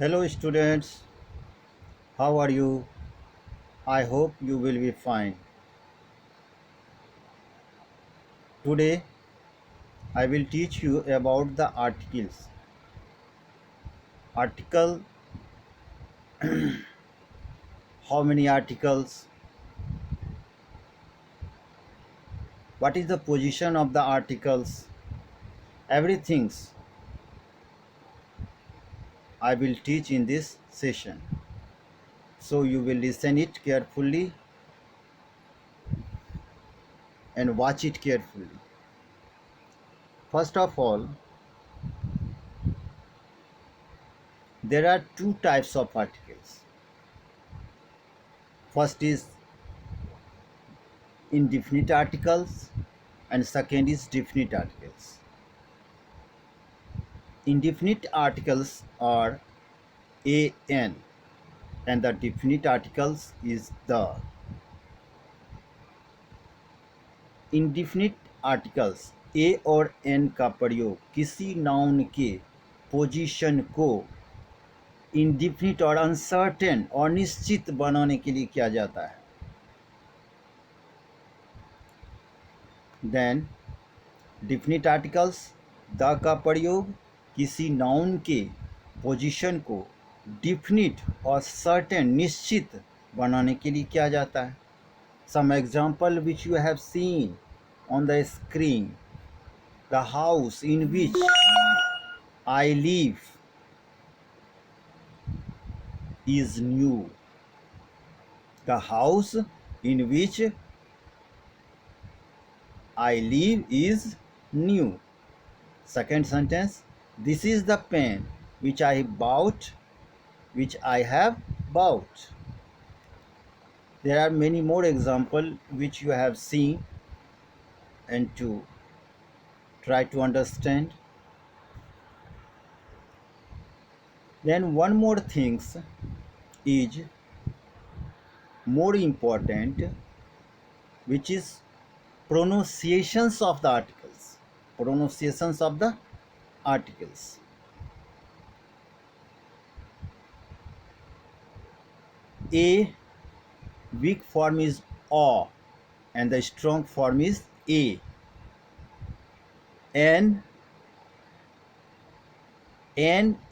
Hello students, how are you? I hope you will be fine. Today I will teach you about the articles. Article, how many articles, what is the position of the articles, everything I will teach in this session. So you will listen it carefully and watch it carefully. First of all, there are two types of articles. First is indefinite articles and second is definite articles. Indefinite articles are an and the definite articles is the. Indefinite articles a और an का प्रयोग किसी noun के position को indefinite और uncertain और निश्चित बनाने के लिए किया जाता है. देन डिफिनिट आर्टिकल्स द का प्रयोग किसी नाउन के पोजीशन को डिफिनिट और सर्टेन निश्चित बनाने के लिए किया जाता है. Some example which you have seen on the screen. The house in which I live is new. The house in which I live is new. Second sentence. This is the pen which I bought, which I have bought. There are many more examples which you have seen and to try to understand. Then one more things is more important, which is pronunciations of the articles. Pronunciations of the articles. A weak form is A and the strong form is A. N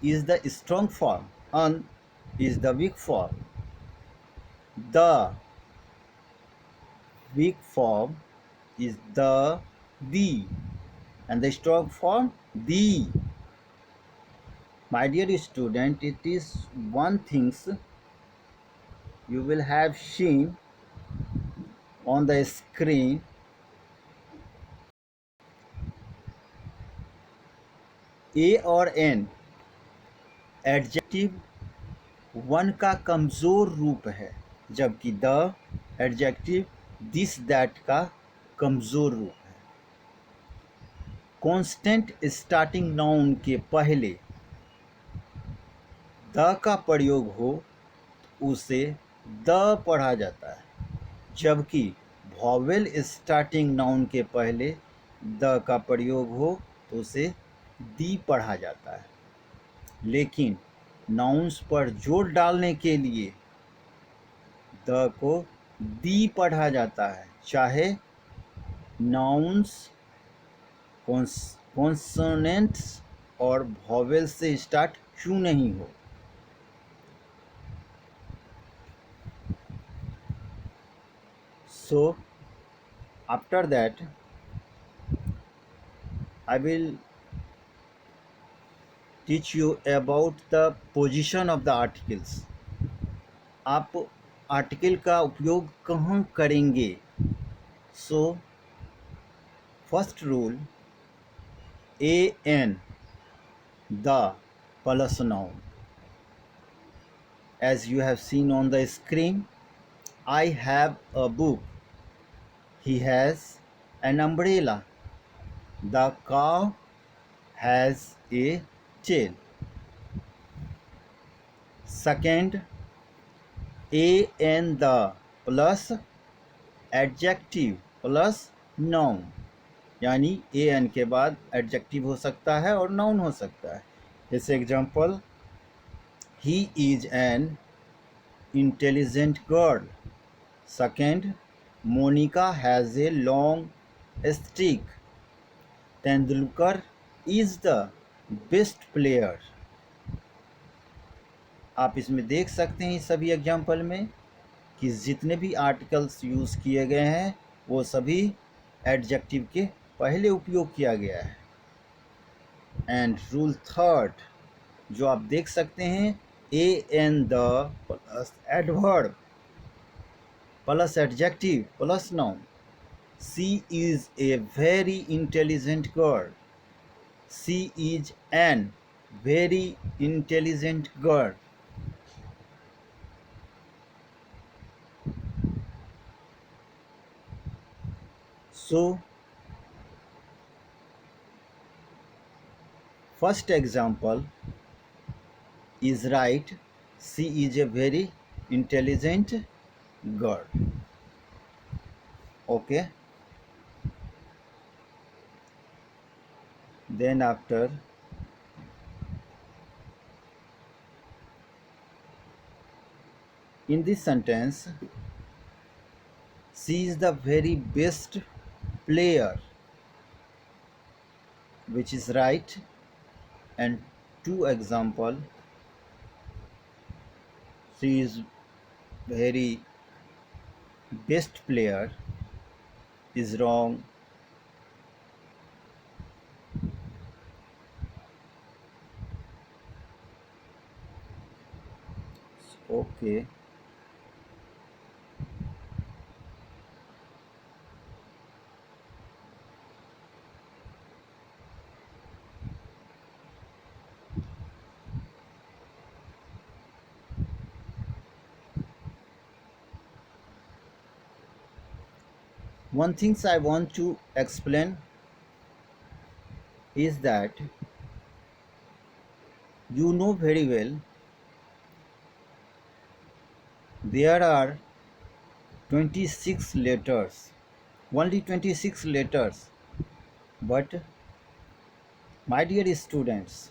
is the strong form, N is the weak form. The weak form is the and the strong form the. My dear student, it is one things you will have seen on the screen. A और N adjective one का कमज़ोर रूप है, जबकि the adjective this that का कमज़ोर रूप है. कॉन्स्टेंट स्टार्टिंग नाउन के पहले द का प्रयोग हो उसे द पढ़ा जाता है, जबकि वॉवेल स्टार्टिंग नाउन के पहले द का प्रयोग हो तो उसे दी पढ़ा जाता है. लेकिन नाउन्स पर जोर डालने के लिए द को दी पढ़ा जाता है, चाहे नाउन्स कॉन्सोनेंट्स और वॉवेल से स्टार्ट क्यों नहीं हो. So after that I will teach you about the position of the articles. आप आर्टिकल का उपयोग कहाँ करेंगे. So first rule, an the plus noun. As you have seen on the screen, I have a book. He has an umbrella. The cow has a tail. Second, an the plus adjective plus noun, यानी an के बाद adjective हो सकता है और noun हो सकता है. जैसे example, he is an intelligent girl. Second, Monica has a long streak. Tendulkar is the best player. आप इसमें देख सकते हैं इस सभी एग्जाम्पल में कि जितने भी आर्टिकल्स यूज़ किए गए हैं वो सभी एडजेक्टिव के पहले उपयोग किया गया है। एंड रूल थर्ड जो आप देख सकते हैं, a an the plus adverb plus adjective plus noun. She is a very intelligent girl. She is an very intelligent girl. So, first example is right. She is a very intelligent girl. Okay. Then after, in this sentence, she is the very best player, which is right. And two example, she is very best player is wrong. Okay. One things I want to explain is that you know very well there are 26 letters, only 26 letters, but my dear students,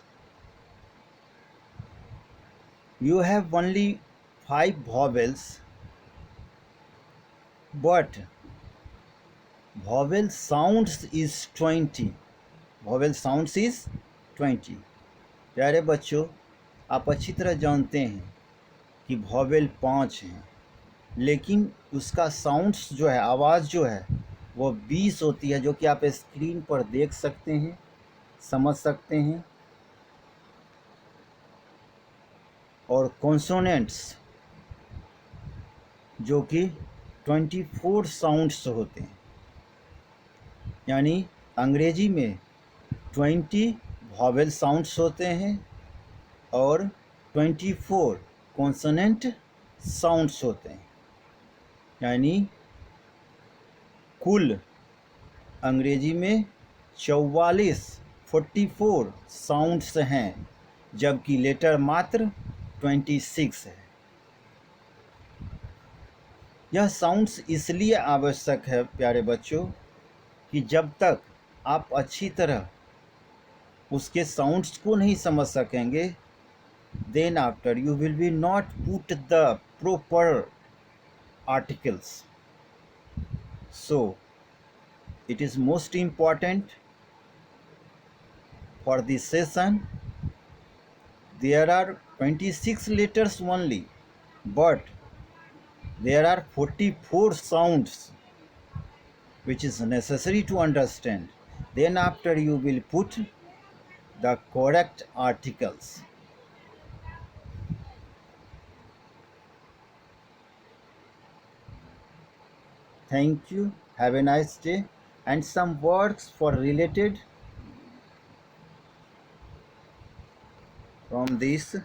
you have only 5 vowels, but vowel sounds is 20. vowel sounds is 20. प्यारे बच्चों, आप अच्छी तरह जानते हैं कि vowel 5 हैं, लेकिन उसका साउंड्स जो है, आवाज़ जो है वो 20 होती है, जो कि आप स्क्रीन पर देख सकते हैं, समझ सकते हैं। और कॉन्सोनेंट्स जो कि 24 साउंड्स होते हैं, यानी अंग्रेजी में 20 वॉवेल साउंड्स होते हैं और 24 कॉन्सोनेंट साउंड्स होते हैं, यानी कुल अंग्रेजी में 44 साउंड्स हैं, जबकि लेटर मात्र 26 है। यह साउंड्स इसलिए आवश्यक है प्यारे बच्चों कि जब तक आप अच्छी तरह उसके साउंड्स को नहीं समझ सकेंगे, then after you will be not put the proper articles. So it is most important for this session. There are 26 letters only, but there are 44 sounds which is necessary to understand. Then after you will put the correct articles. Thank you. Have a nice day. And some words for related from this